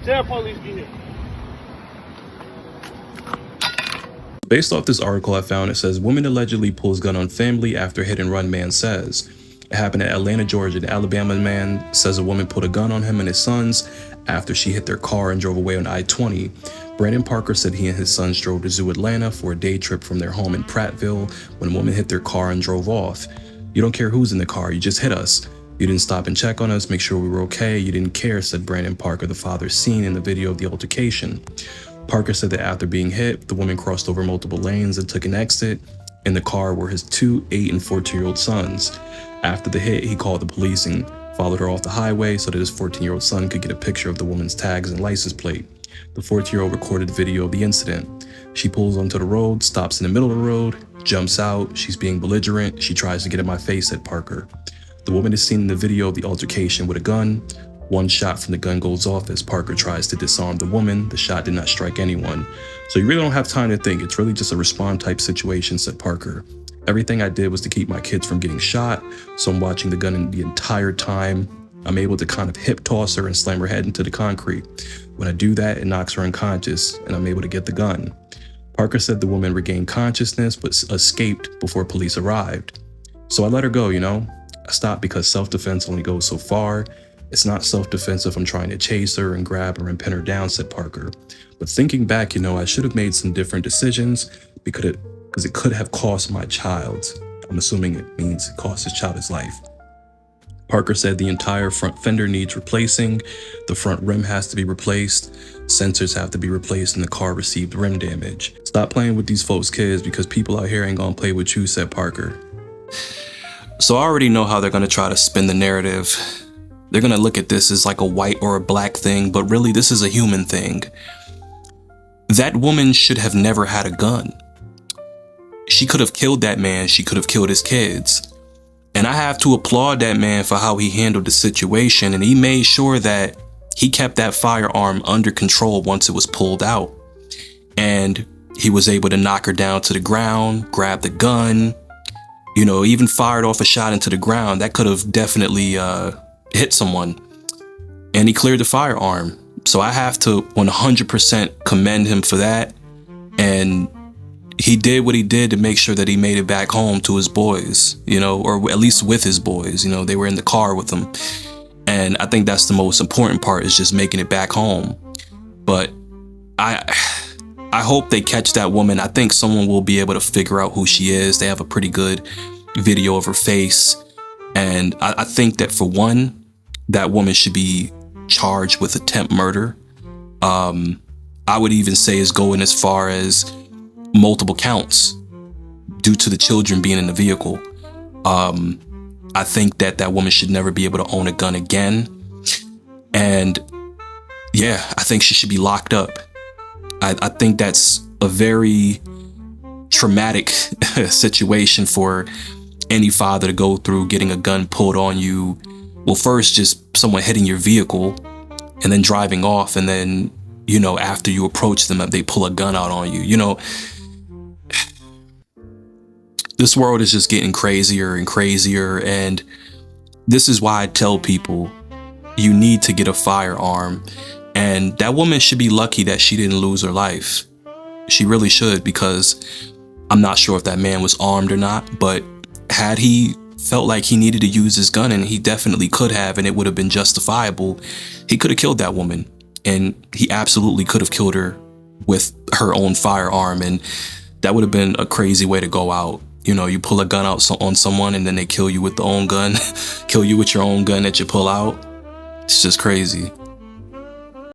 Tell police be here. Based off this article I found, it says woman allegedly pulls gun on family after hit and run, man says. It happened at Atlanta, Georgia. An Alabama man says a woman put a gun on him and his sons after she hit their car and drove away on I-20. Brandon Parker said he and his sons drove to Zoo Atlanta for a day trip from their home in Prattville when a woman hit their car and drove off. You don't care who's in the car, you just hit us. You didn't stop and check on us, make sure we were okay. You didn't care, said Brandon Parker, the father seen in the video of the altercation. Parker said that after being hit, the woman crossed over multiple lanes and took an exit. In the car were his 2, 8, and 14-year-old sons. After the hit, he called the police and followed her off the highway so that his 14-year-old son could get a picture of the woman's tags and license plate. The 14-year-old recorded video of the incident. She pulls onto the road, stops in the middle of the road, jumps out. She's being belligerent. She tries to get in my face, said Parker. The woman is seen in the video of the altercation with a gun. One shot from the gun goes off as Parker tries to disarm the woman. The shot did not strike anyone. So you really don't have time to think. It's really just a respond type situation, said Parker. Everything I did was to keep my kids from getting shot. So I'm watching the gun the entire time. I'm able to kind of hip toss her and slam her head into the concrete. When I do that, it knocks her unconscious and I'm able to get the gun. Parker said the woman regained consciousness but escaped before police arrived. So I let her go, I stopped because self-defense only goes so far. It's not self-defense if I'm trying to chase her and grab her and pin her down, said Parker. But thinking back, I should have made some different decisions because it could have cost my child. I'm assuming it means it cost his child his life. Parker said the entire front fender needs replacing. The front rim has to be replaced. Sensors have to be replaced and the car received rim damage. Stop playing with these folks' kids because people out here ain't gonna play with you, said Parker. So I already know how they're gonna try to spin the narrative. They're gonna look at this as like a white or a black thing, but really this is a human thing. That woman should have never had a gun. She could have killed that man. She could have killed his kids. And I have to applaud that man for how he handled the situation. And he made sure that he kept that firearm under control once it was pulled out. And he was able to knock her down to the ground, grab the gun, even fired off a shot into the ground. That could have definitely hit someone. And he cleared the firearm. So I have to 100% commend him for that. And he did what he did to make sure that he made it back home to his boys, or at least with his boys. They were in the car with him. And I think that's the most important part, is just making it back home. But I hope they catch that woman. I think someone will be able to figure out who she is. They have a pretty good video of her face. And I think that for one, that woman should be charged with attempt murder. I would even say is going as far as multiple counts due to the children being in the vehicle. I think that woman should never be able to own a gun again. And yeah, I think she should be locked up. I think that's a very traumatic situation for any father to go through, getting a gun pulled on you. Well, first, just someone hitting your vehicle and then driving off. And then, after you approach them, they pull a gun out on you. This world is just getting crazier and crazier. And this is why I tell people you need to get a firearm. And that woman should be lucky that she didn't lose her life. She really should, because I'm not sure if that man was armed or not, but had he felt like he needed to use his gun, and he definitely could have, and it would have been justifiable, he could have killed that woman. And he absolutely could have killed her with her own firearm. And that would have been a crazy way to go out. You pull a gun out on someone and then they kill you with the own gun, kill you with your own gun that you pull out. It's just crazy.